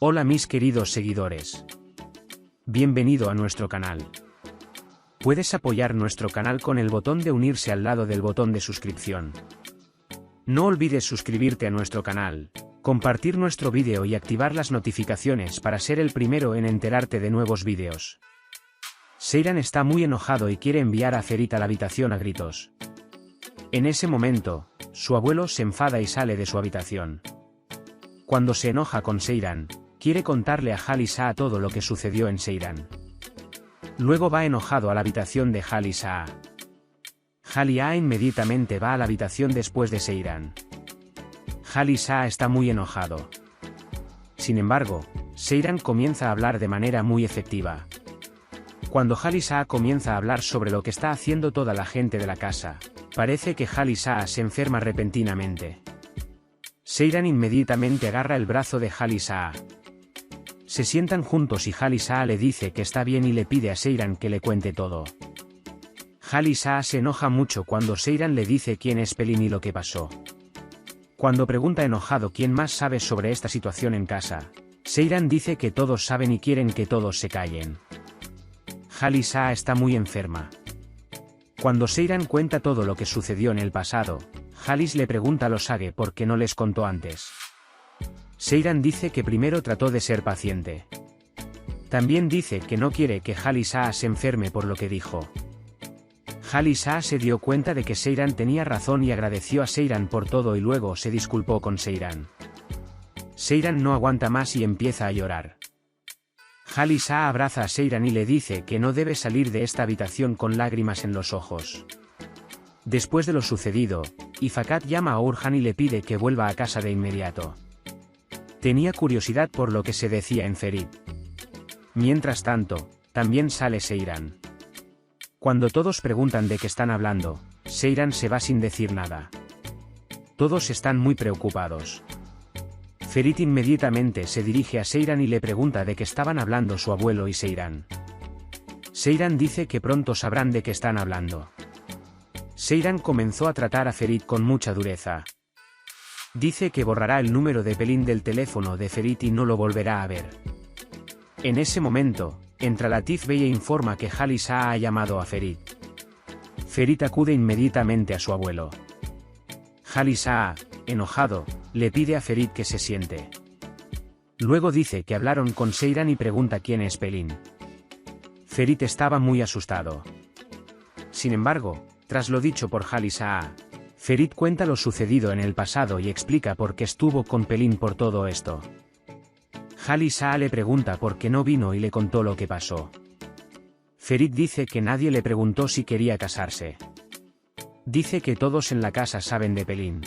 Hola mis queridos seguidores. Bienvenido a nuestro canal. Puedes apoyar nuestro canal con el botón de unirse al lado del botón de suscripción. No olvides suscribirte a nuestro canal, compartir nuestro vídeo y activar las notificaciones para ser el primero en enterarte de nuevos vídeos. Seiran está muy enojado y quiere enviar a Ferit a la habitación a gritos. En ese momento, su abuelo se enfada y sale de su habitación. Cuando se enoja con Seiran, quiere contarle a Jalisa todo lo que sucedió en Seiran. Luego va enojado a la habitación de Jalisa. Jalisa inmediatamente va a la habitación después de Seiran. Jalisa está muy enojado. Sin embargo, Seiran comienza a hablar de manera muy efectiva. Cuando Jalisa comienza a hablar sobre lo que está haciendo toda la gente de la casa, parece que Jalisa se enferma repentinamente. Seiran inmediatamente agarra el brazo de Jalisa. Se sientan juntos y Jalisa le dice que está bien y le pide a Seiran que le cuente todo. Jalisa se enoja mucho cuando Seiran le dice quién es Pelin y lo que pasó. Cuando pregunta enojado quién más sabe sobre esta situación en casa, Seiran dice que todos saben y quieren que todos se callen. Jalisa está muy enferma. Cuando Seiran cuenta todo lo que sucedió en el pasado, Jalis le pregunta a los Sage por qué no les contó antes. Seiran dice que primero trató de ser paciente. También dice que no quiere que Jalisa se enferme por lo que dijo. Jalisa se dio cuenta de que Seiran tenía razón y agradeció a Seiran por todo y luego se disculpó con Seiran. Seiran no aguanta más y empieza a llorar. Jalisa abraza a Seiran y le dice que no debe salir de esta habitación con lágrimas en los ojos. Después de lo sucedido, Ifakat llama a Orhan y le pide que vuelva a casa de inmediato. Tenía curiosidad por lo que se decía en Ferit. Mientras tanto, también sale Seiran. Cuando todos preguntan de qué están hablando, Seiran se va sin decir nada. Todos están muy preocupados. Ferit inmediatamente se dirige a Seiran y le pregunta de qué estaban hablando su abuelo y Seiran. Seiran dice que pronto sabrán de qué están hablando. Seiran comenzó a tratar a Ferit con mucha dureza. Dice que borrará el número de Pelin del teléfono de Ferit y no lo volverá a ver. En ese momento, entra Latif Bey e informa que Jalisa ha llamado a Ferit. Ferit acude inmediatamente a su abuelo. Jalisa, enojado, le pide a Ferit que se siente. Luego dice que hablaron con Seiran y pregunta quién es Pelin. Ferit estaba muy asustado. Sin embargo, tras lo dicho por Jalisa, Ferit cuenta lo sucedido en el pasado y explica por qué estuvo con Pelin por todo esto. Jalisa le pregunta por qué no vino y le contó lo que pasó. Ferit dice que nadie le preguntó si quería casarse. Dice que todos en la casa saben de Pelin.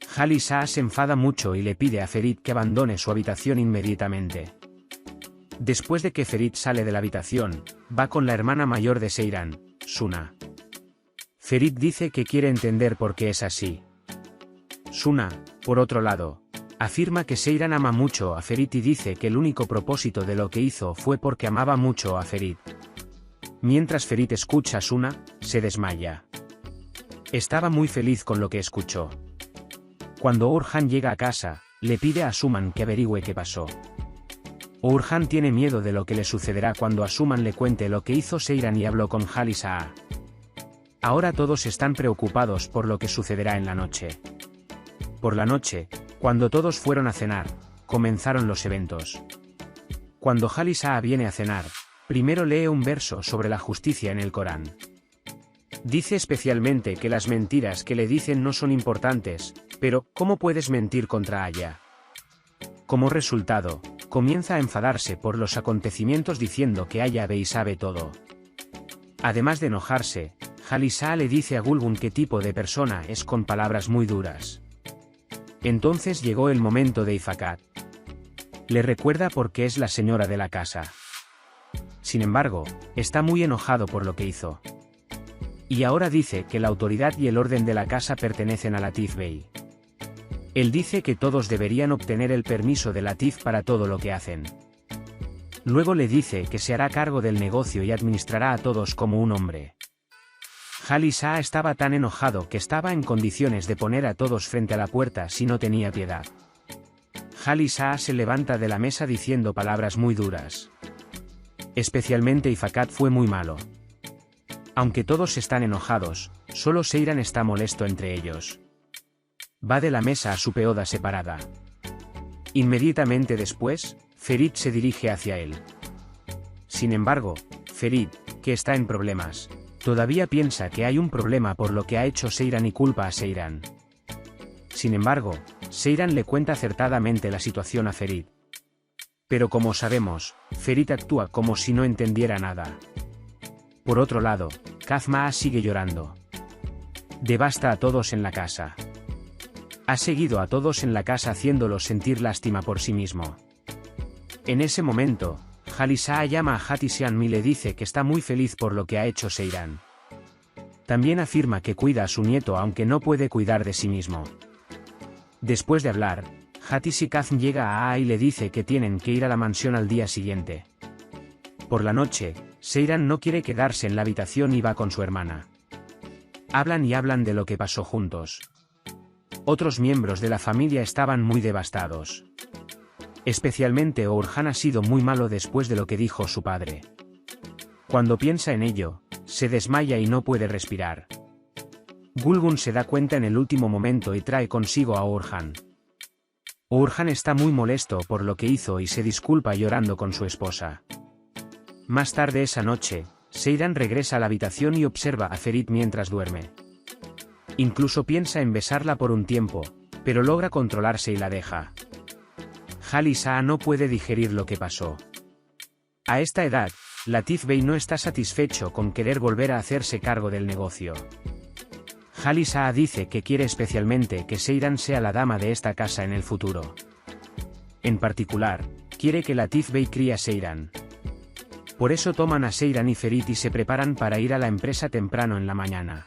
Jalisa se enfada mucho y le pide a Ferit que abandone su habitación inmediatamente. Después de que Ferit sale de la habitación, va con la hermana mayor de Seiran, Suna. Ferit dice que quiere entender por qué es así. Suna, por otro lado, afirma que Seiran ama mucho a Ferit y dice que el único propósito de lo que hizo fue porque amaba mucho a Ferit. Mientras Ferit escucha a Suna, se desmaya. Estaba muy feliz con lo que escuchó. Cuando Orhan llega a casa, le pide a Asuman que averigüe qué pasó. Orhan tiene miedo de lo que le sucederá cuando Asuman le cuente lo que hizo Seiran y habló con Jalisa. Ahora todos están preocupados por lo que sucederá en la noche. Por la noche, cuando todos fueron a cenar, comenzaron los eventos. Cuando Jalisa viene a cenar, primero lee un verso sobre la justicia en el Corán. Dice especialmente que las mentiras que le dicen no son importantes, pero ¿cómo puedes mentir contra Allah? Como resultado, comienza a enfadarse por los acontecimientos diciendo que Allah ve y sabe todo. Además de enojarse, Jalisa le dice a Gulbun qué tipo de persona es con palabras muy duras. Entonces llegó el momento de Ifakat. Le recuerda por qué es la señora de la casa. Sin embargo, está muy enojado por lo que hizo. Y ahora dice que la autoridad y el orden de la casa pertenecen a Latif Bey. Él dice que todos deberían obtener el permiso de Latif para todo lo que hacen. Luego le dice que se hará cargo del negocio y administrará a todos como un hombre. Jalisa estaba tan enojado que estaba en condiciones de poner a todos frente a la puerta si no tenía piedad. Jalisa se levanta de la mesa diciendo palabras muy duras. Especialmente Ifakat fue muy malo. Aunque todos están enojados, solo Seiran está molesto entre ellos. Va de la mesa a su peoda separada. Inmediatamente después, Ferit se dirige hacia él. Sin embargo, Ferit, que está en problemas, todavía piensa que hay un problema por lo que ha hecho Seiran y culpa a Seiran. Sin embargo, Seiran le cuenta acertadamente la situación a Ferit. Pero como sabemos, Ferit actúa como si no entendiera nada. Por otro lado, Kazma sigue llorando. Devasta a todos en la casa. Ha seguido a todos en la casa haciéndolos sentir lástima por sí mismo. En ese momento, Jalisa llama a Hatisian y le dice que está muy feliz por lo que ha hecho Seiran. También afirma que cuida a su nieto aunque no puede cuidar de sí mismo. Después de hablar, Hatisi Kazm llega a y le dice que tienen que ir a la mansión al día siguiente. Por la noche, Seiran no quiere quedarse en la habitación y va con su hermana. Hablan y hablan de lo que pasó juntos. Otros miembros de la familia estaban muy devastados. Especialmente Orhan ha sido muy malo después de lo que dijo su padre. Cuando piensa en ello, se desmaya y no puede respirar. Gulgun se da cuenta en el último momento y trae consigo a Orhan. Orhan está muy molesto por lo que hizo y se disculpa llorando con su esposa. Más tarde esa noche, Seiran regresa a la habitación y observa a Ferit mientras duerme. Incluso piensa en besarla por un tiempo, pero logra controlarse y la deja. Jalisa no puede digerir lo que pasó. A esta edad, Latif Bey no está satisfecho con querer volver a hacerse cargo del negocio. Jalisa dice que quiere especialmente que Seiran sea la dama de esta casa en el futuro. En particular, quiere que Latif Bey críe a Seiran. Por eso toman a Seiran y Ferit y se preparan para ir a la empresa temprano en la mañana.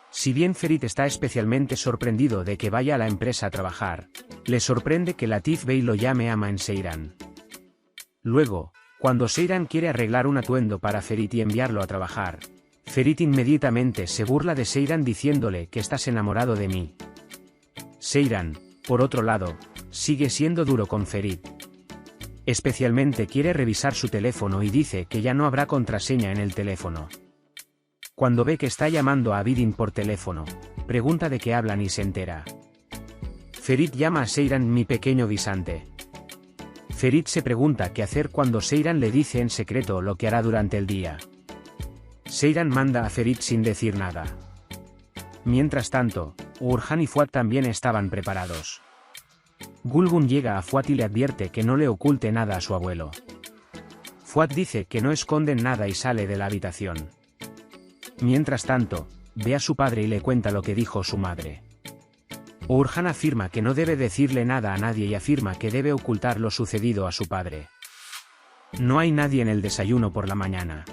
Si bien Ferit está especialmente sorprendido de que vaya a la empresa a trabajar, le sorprende que Latif Bey lo llame ama en Seiran. Luego, cuando Seiran quiere arreglar un atuendo para Ferit y enviarlo a trabajar, Ferit inmediatamente se burla de Seiran diciéndole que estás enamorado de mí. Seiran, por otro lado, sigue siendo duro con Ferit. Especialmente quiere revisar su teléfono y dice que ya no habrá contraseña en el teléfono. Cuando ve que está llamando a Abidin por teléfono, pregunta de qué hablan y se entera. Ferit llama a Seiran mi pequeño guisante. Ferit se pregunta qué hacer cuando Seiran le dice en secreto lo que hará durante el día. Seiran manda a Ferit sin decir nada. Mientras tanto, Orhan y Fuad también estaban preparados. Gulgun llega a Fuad y le advierte que no le oculte nada a su abuelo. Fuad dice que no esconden nada y sale de la habitación. Mientras tanto, ve a su padre y le cuenta lo que dijo su madre. Orhan afirma que no debe decirle nada a nadie y afirma que debe ocultar lo sucedido a su padre. No hay nadie en el desayuno por la mañana.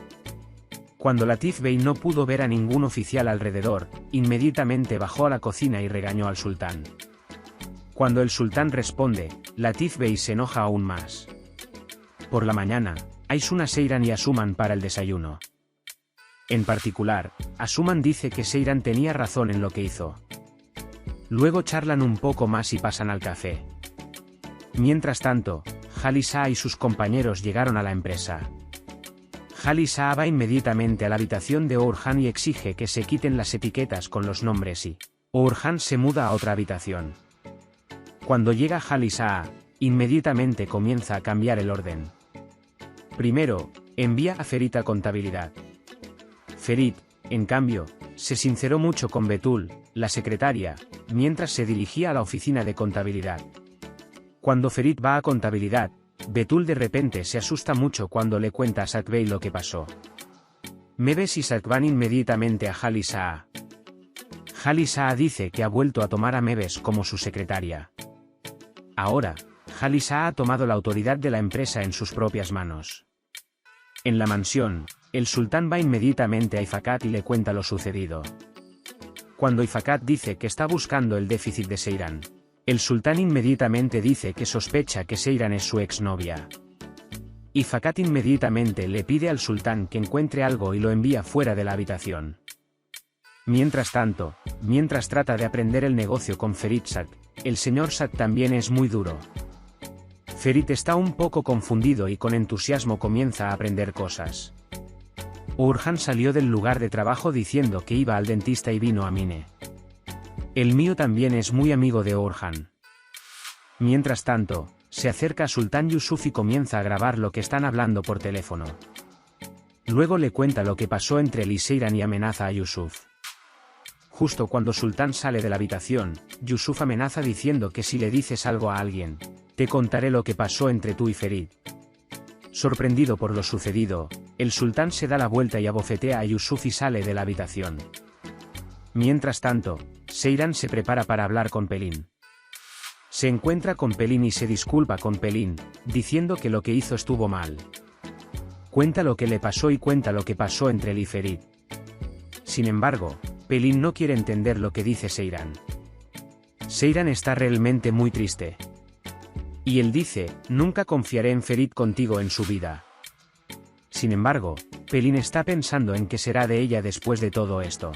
Cuando Latif Bey no pudo ver a ningún oficial alrededor, inmediatamente bajó a la cocina y regañó al sultán. Cuando el sultán responde, Latif Bey se enoja aún más. Por la mañana, Aisuna Seiran y Asuman para el desayuno. En particular, Asuman dice que Seiran tenía razón en lo que hizo. Luego charlan un poco más y pasan al café. Mientras tanto, Jalisa y sus compañeros llegaron a la empresa. Jalisa va inmediatamente a la habitación de Orhan y exige que se quiten las etiquetas con los nombres y Orhan se muda a otra habitación. Cuando llega Jalisa, inmediatamente comienza a cambiar el orden. Primero, envía a Ferit a contabilidad. Ferit, en cambio, se sinceró mucho con Betul, la secretaria, mientras se dirigía a la oficina de contabilidad. Cuando Ferit va a contabilidad, Betul de repente se asusta mucho cuando le cuenta a Sakbey lo que pasó. Mebes y Sak van inmediatamente a Jalisa. Jalisa dice que ha vuelto a tomar a Mebes como su secretaria. Ahora, Jalisa ha tomado la autoridad de la empresa en sus propias manos. En la mansión, el sultán va inmediatamente a Ifakat y le cuenta lo sucedido. Cuando Ifakat dice que está buscando el déficit de Seiran, el sultán inmediatamente dice que sospecha que Seiran es su exnovia. Ifakat inmediatamente le pide al sultán que encuentre algo y lo envía fuera de la habitación. Mientras tanto, mientras trata de aprender el negocio con Ferit Sak, el señor Sat también es muy duro. Ferit está un poco confundido y con entusiasmo comienza a aprender cosas. Orhan salió del lugar de trabajo diciendo que iba al dentista y vino a Mine. El mío también es muy amigo de Orhan. Mientras tanto, se acerca a Sultán Yusuf y comienza a grabar lo que están hablando por teléfono. Luego le cuenta lo que pasó entre él y Seyran y amenaza a Yusuf. Justo cuando Sultán sale de la habitación, Yusuf amenaza diciendo que si le dices algo a alguien, te contaré lo que pasó entre tú y Ferit. Sorprendido por lo sucedido, el sultán se da la vuelta y abofetea a Yusuf y sale de la habitación. Mientras tanto, Seyran se prepara para hablar con Pelin. Se encuentra con Pelin y se disculpa con Pelin, diciendo que lo que hizo estuvo mal. Cuenta lo que le pasó y cuenta lo que pasó entre él y Ferit. Sin embargo, Pelin no quiere entender lo que dice Seyran. Seyran está realmente muy triste. Y él dice, nunca confiaré en Ferit contigo en su vida. Sin embargo, Pelin está pensando en qué será de ella después de todo esto.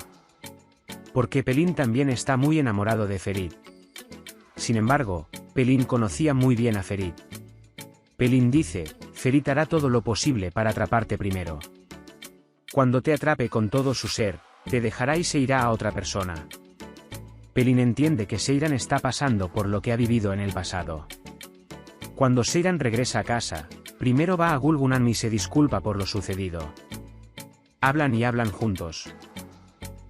Porque Pelin también está muy enamorado de Ferit. Sin embargo, Pelin conocía muy bien a Ferit. Pelin dice, Ferit hará todo lo posible para atraparte primero. Cuando te atrape con todo su ser, te dejará y se irá a otra persona. Pelin entiende que Seyran está pasando por lo que ha vivido en el pasado. Cuando Seyran regresa a casa, primero va a Gulgunam y se disculpa por lo sucedido. Hablan y hablan juntos.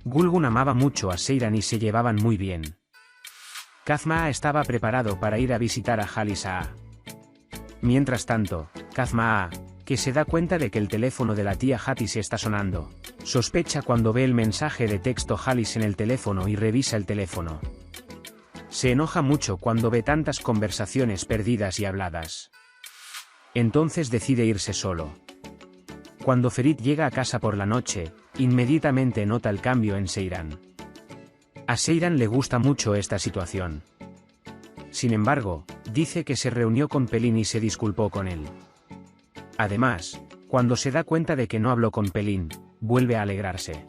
Gulgun amaba mucho a Seyran y se llevaban muy bien. Kazmaa estaba preparado para ir a visitar a Jalisa. Mientras tanto, Kazmaa, que se da cuenta de que el teléfono de la tía Hatis está sonando, sospecha cuando ve el mensaje de texto Halis en el teléfono y revisa el teléfono. Se enoja mucho cuando ve tantas conversaciones perdidas y habladas. Entonces decide irse solo. Cuando Ferit llega a casa por la noche, inmediatamente nota el cambio en Seyran. A Seyran le gusta mucho esta situación. Sin embargo, dice que se reunió con Pelin y se disculpó con él. Además, cuando se da cuenta de que no habló con Pelin, vuelve a alegrarse.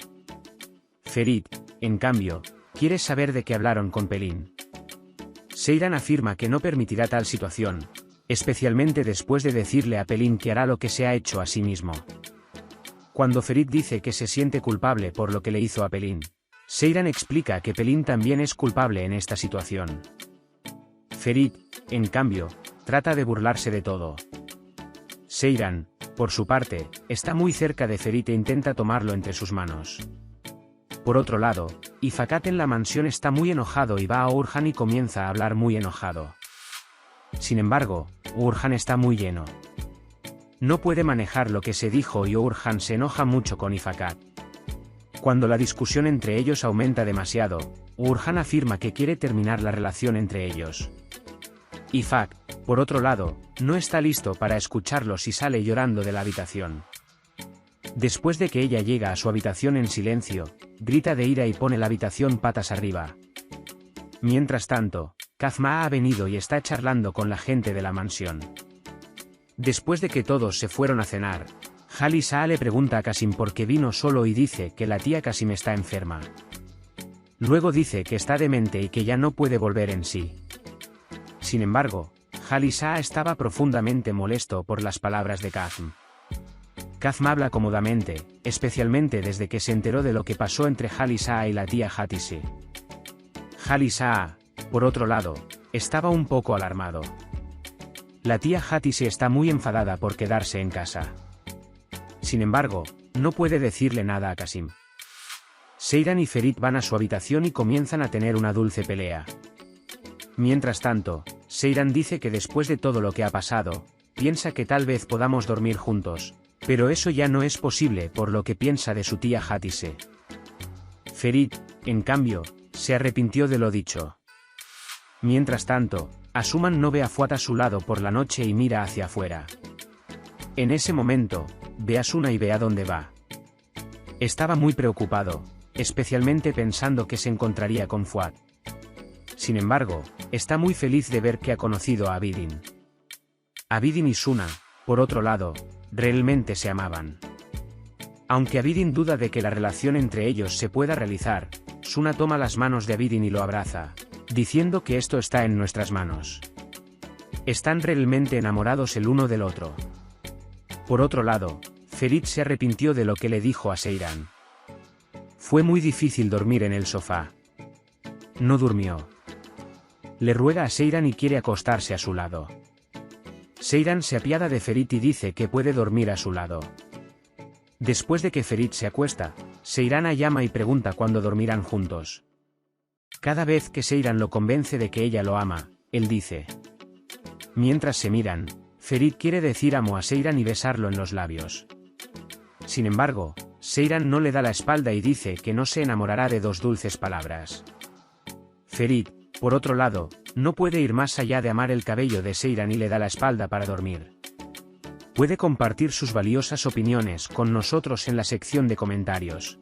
Ferit, en cambio, quiere saber de qué hablaron con Pelin. Seyran afirma que no permitirá tal situación, especialmente después de decirle a Pelin que hará lo que se ha hecho a sí mismo. Cuando Ferit dice que se siente culpable por lo que le hizo a Pelin, Seyran explica que Pelin también es culpable en esta situación. Ferit, en cambio, trata de burlarse de todo. Seyran, por su parte, está muy cerca de Ferit e intenta tomarlo entre sus manos. Por otro lado, Ifakat en la mansión está muy enojado y va a Orhan y comienza a hablar muy enojado. Sin embargo, Orhan está muy lleno. No puede manejar lo que se dijo y Orhan se enoja mucho con Ifakat. Cuando la discusión entre ellos aumenta demasiado, Orhan afirma que quiere terminar la relación entre ellos. Ifak, por otro lado, no está listo para escucharlos y sale llorando de la habitación. Después de que ella llega a su habitación en silencio, grita de ira y pone la habitación patas arriba. Mientras tanto, Kazmaa ha venido y está charlando con la gente de la mansión. Después de que todos se fueron a cenar, Jalisa le pregunta a Kasim por qué vino solo y dice que la tía Kasim está enferma. Luego dice que está demente y que ya no puede volver en sí. Sin embargo, Jalisa estaba profundamente molesto por las palabras de Kazm. Kazm habla cómodamente, especialmente desde que se enteró de lo que pasó entre Jalisa y la tía Hatisi. Jalisa, por otro lado, estaba un poco alarmado. La tía Hatisi está muy enfadada por quedarse en casa. Sin embargo, no puede decirle nada a Kasim. Seyran y Ferit van a su habitación y comienzan a tener una dulce pelea. Mientras tanto, Seyran dice que después de todo lo que ha pasado, piensa que tal vez podamos dormir juntos, pero eso ya no es posible por lo que piensa de su tía Hatise. Ferit, en cambio, se arrepintió de lo dicho. Mientras tanto, Asuman no ve a Fuat a su lado por la noche y mira hacia afuera. En ese momento, ve a Suna y ve a dónde va. Estaba muy preocupado, especialmente pensando que se encontraría con Fuat. Sin embargo, está muy feliz de ver que ha conocido a Abidin. Abidin y Suna, por otro lado, realmente se amaban. Aunque Abidin duda de que la relación entre ellos se pueda realizar, Suna toma las manos de Abidin y lo abraza, diciendo que esto está en nuestras manos. Están realmente enamorados el uno del otro. Por otro lado, Ferit se arrepintió de lo que le dijo a Seyran. Fue muy difícil dormir en el sofá. No durmió. Le ruega a Seyran y quiere acostarse a su lado. Seyran se apiada de Ferit y dice que puede dormir a su lado. Después de que Ferit se acuesta, Seyran la llama y pregunta cuándo dormirán juntos. Cada vez que Seyran lo convence de que ella lo ama, él dice. Mientras se miran, Ferit quiere decir amo a Seyran y besarlo en los labios. Sin embargo, Seyran no le da la espalda y dice que no se enamorará de dos dulces palabras. Ferit, por otro lado, no puede ir más allá de amar el cabello de Seyran y le da la espalda para dormir. Puede compartir sus valiosas opiniones con nosotros en la sección de comentarios.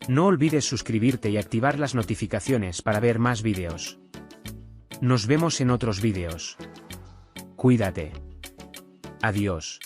No olvides suscribirte y activar las notificaciones para ver más vídeos. Nos vemos en otros vídeos. Cuídate. Adiós.